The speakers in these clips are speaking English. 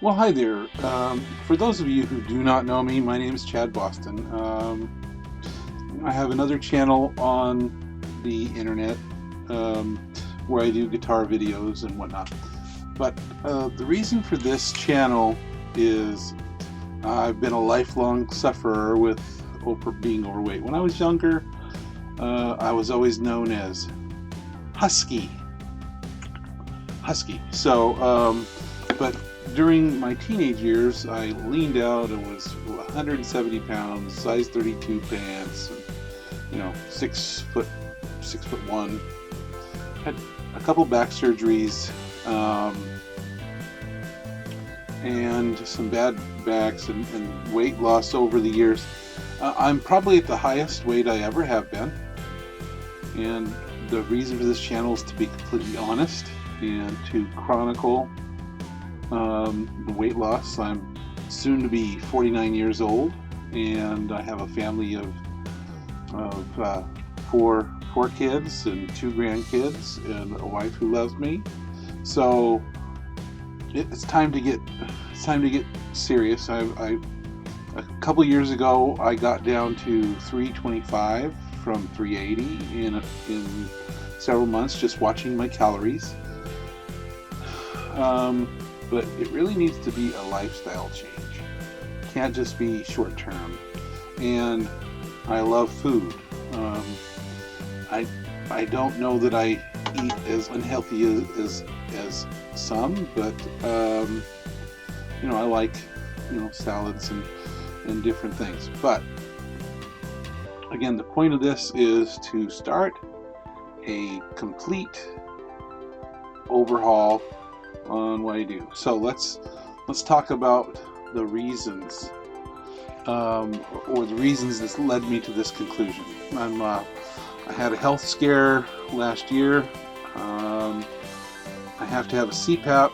Well, hi there. For those of you who do not know me, my name is Chad Boston. I have another channel on the internet um, where I do guitar videos and whatnot. But the reason for this channel is I've been a lifelong sufferer with being overweight. When I was younger, I was always known as Husky. Husky. But during my teenage years, I leaned out and was 170 pounds, size 32 pants, and, 6 foot 1. Had a couple back surgeries, and some bad backs and weight loss over the years. I'm probably at the highest weight I ever have been, and the reason for this channel is to be completely honest and to chronicle the weight loss. I'm soon to be 49 years old, and I have a family of four kids and 2 grandkids and a wife who loves me. So it's time to get serious. A couple years ago, I got down to 325 from 380 in several months, just watching my calories. But it really needs to be a lifestyle change. It can't just be short term. And I love food. I don't know that I eat as unhealthy as some, but I like salads and different things. But again, the point of this is to start a complete overhaul on what I do. So let's talk about the reasons, or the reasons that led me to this conclusion. I had a health scare last year. I have to have a CPAP,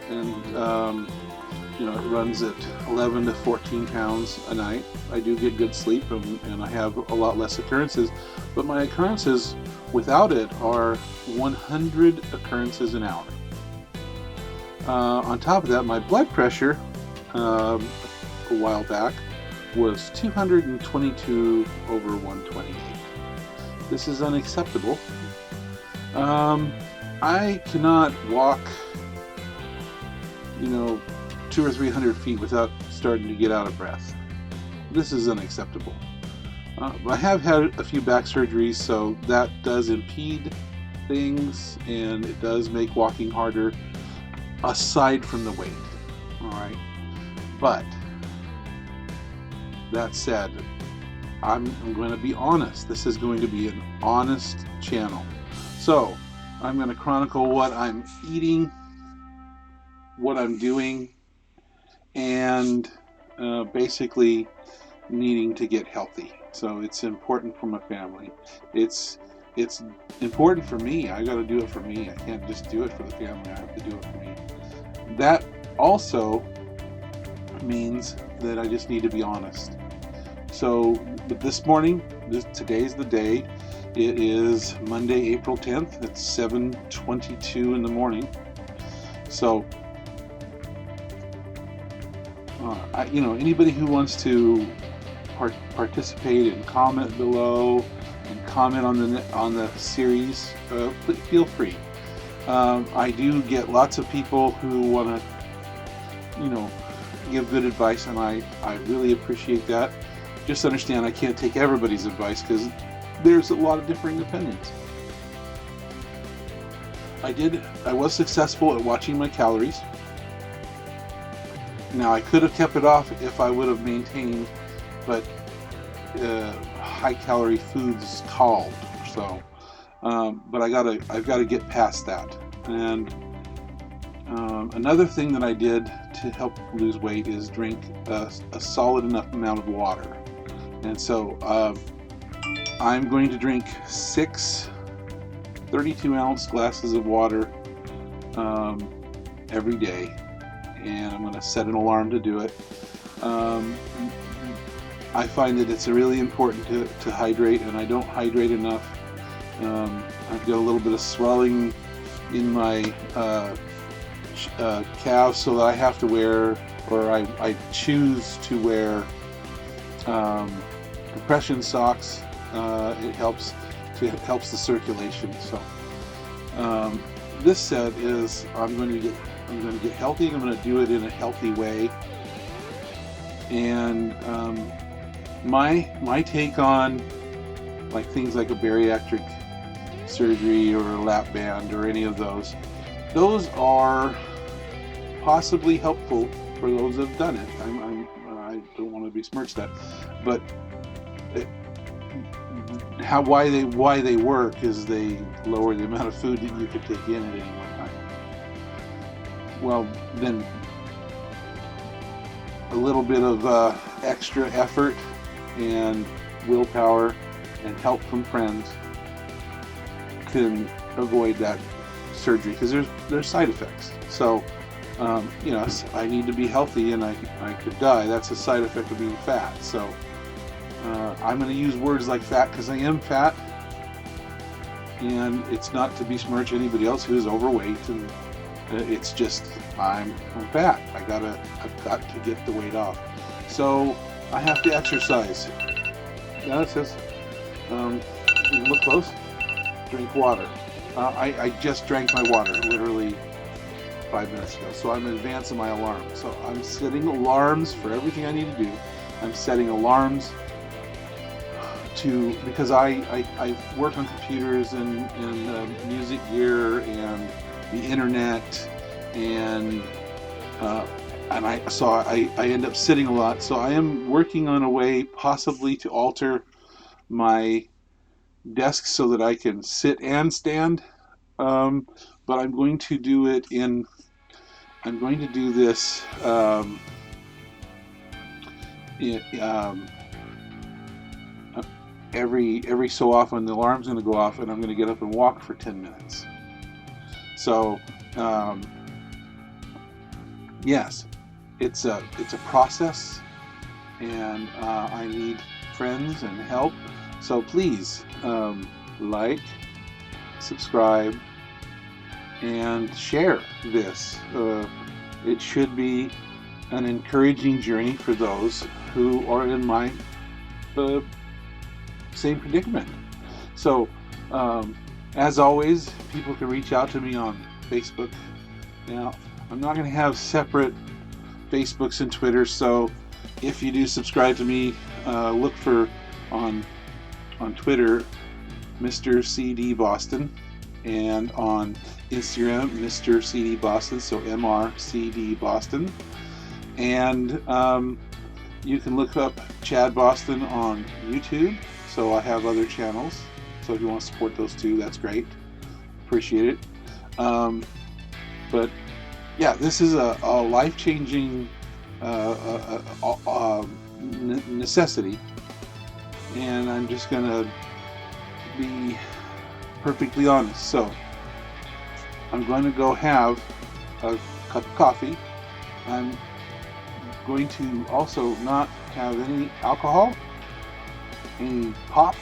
and it runs at 11 to 14 pounds a night. I do get good sleep, and I have a lot less occurrences, but my occurrences without it are 100 occurrences an hour. On top of that, my blood pressure a while back was 222 over 128. This is unacceptable. I cannot walk 200 or 300 feet without starting to get out of breath. This is unacceptable. I have had a few back surgeries, so that does impede things, and it does make walking harder, aside from the weight. All right. But that said, I'm going to be honest. This is going to be an honest channel. So I'm going to chronicle what I'm eating, what I'm doing, and basically needing to get healthy. So it's important for my family. It's important for me. I got to do it for me. I can't just do it for the family. I have to do it for me. That also means that I just need to be honest. So, but this morning, today's the day. It is Monday, April 10th. It's 7:22 in the morning. So, anybody who wants to participate and comment below and comment on the series, feel free. I do get lots of people who want to, give good advice, and I really appreciate that. Just understand I can't take everybody's advice because there's a lot of differing opinions. I was successful at watching my calories. Now, I could have kept it off if I would have maintained, but high calorie foods called. So, but I've got to get past that. And another thing that I did to help lose weight is drink a solid enough amount of water. And so I'm going to drink 6 32-ounce glasses of water every day, and I'm going to set an alarm to do it. I find that it's really important to hydrate, and I don't hydrate enough. I've got a little bit of swelling in my calves so that I have to wear, or I choose to wear compression socks. It helps the circulation. So this set is I'm going to get healthy. I'm going to do it in a healthy way. And my take on like things like a bariatric surgery or a lap band or any of those are possibly helpful for those that have done it. I don't want to besmirch that, but why they work is they lower the amount of food that you could take in at any one time. Well, then a little bit of extra effort and willpower and help from friends can avoid that surgery, because there's side effects. So I need to be healthy and I could die. That's a side effect of being fat. So I'm going to use words like fat because I am fat, and it's not to besmirch anybody else who is overweight, and it's just I'm fat. I've got to get the weight off. So I have to exercise. Yeah, it says you can look close. Drink water. I just drank my water literally 5 minutes ago, so I'm in advance of my alarm. So I'm setting alarms for everything I need to do. I'm setting alarms because I work on computers and music gear and the internet, and I end up sitting a lot. So I am working on a way possibly to alter my desk so that I can sit and stand, but I'm going to do this every so often. The alarm's going to go off and I'm going to get up and walk for 10 minutes. So yes, it's a process, and I need friends and help. So please like, subscribe, and share this. It should be an encouraging journey for those who are in my same predicament. So as always, people can reach out to me on Facebook. Now, I'm not going to have separate Facebooks and Twitters, so if you do subscribe to me, look for on Twitter Mr. CD Boston, and on Instagram Mr. CD Boston, so MRCD Boston, and you can look up Chad Boston on YouTube. So I have other channels, so if you want to support those too, that's great. Appreciate it. But yeah, this is a life-changing necessity, and I'm just gonna be perfectly honest. So I'm going to go have a cup of coffee. I'm going to also not have any alcohol, any pop,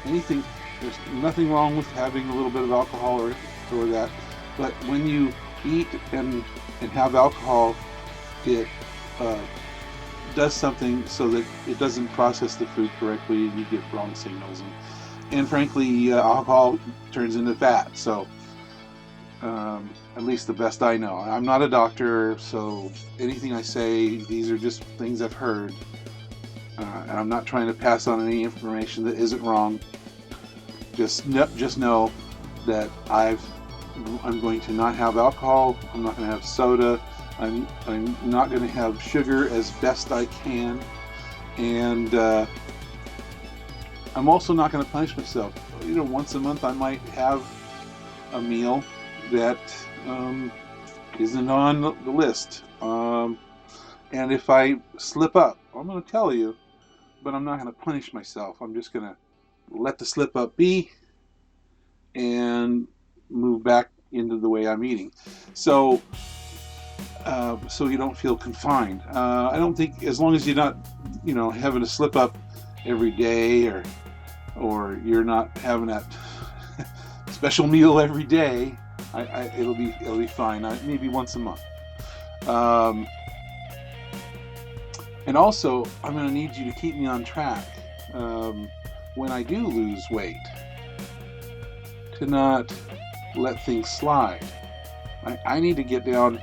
anything. There's nothing wrong with having a little bit of alcohol or that, but when you eat and have alcohol, it does something so that it doesn't process the food correctly, and you get wrong signals, and frankly alcohol turns into fat. So at least the best I know. I'm not a doctor, so anything I say, these are just things I've heard, and I'm not trying to pass on any information that isn't wrong. Just know that I'm going to not have alcohol. I'm not going to have soda. I'm not going to have sugar as best I can, and I'm also not going to punish myself. Once a month I might have a meal that isn't on the list, and if I slip up, I'm going to tell you, but I'm not going to punish myself. I'm just going to let the slip up be and move back into the way I'm eating. So you don't feel confined. I don't think, as long as you're not, having a slip up every day, or you're not having that special meal every day, It'll be fine. Maybe once a month. Um, and also, I'm going to need you to keep me on track when I do lose weight, to not let things slide. I need to get down.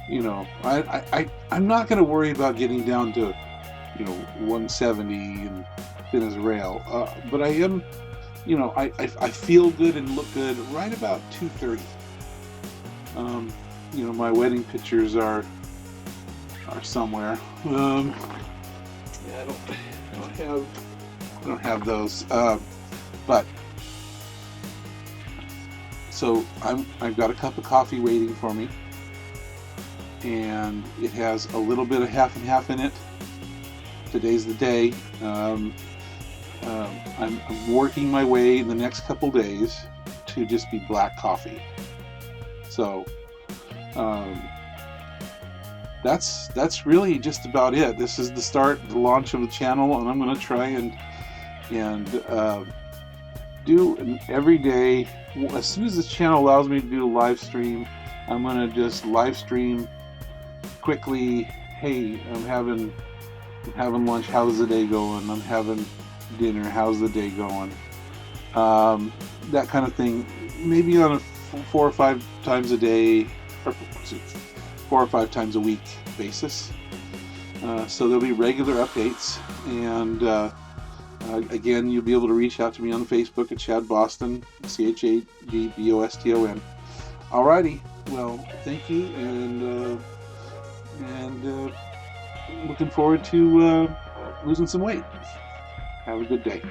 You know, I'm not going to worry about getting down to, 170 and thin as a rail. But I am, I feel good and look good right about 230. My wedding pictures are somewhere. Yeah, I don't have those. But so I've got a cup of coffee waiting for me, and it has a little bit of half and half in it. Today's the day. I'm working my way in the next couple days to just be black coffee. So that's really just about it. This is the launch of the channel, and I'm going to try and do an every day. As soon as this channel allows me to do a live stream, I'm going to just live stream quickly. Hey, I'm having lunch. How's the day going? I'm having dinner. How's the day going? That kind of thing. Maybe on a 4 or 5 times a day, or 4 or 5 times a week basis. So there'll be regular updates, and again, you'll be able to reach out to me on Facebook at Chad Boston, ChadBoston. Alrighty, well, thank you, and looking forward to losing some weight. Have a good day.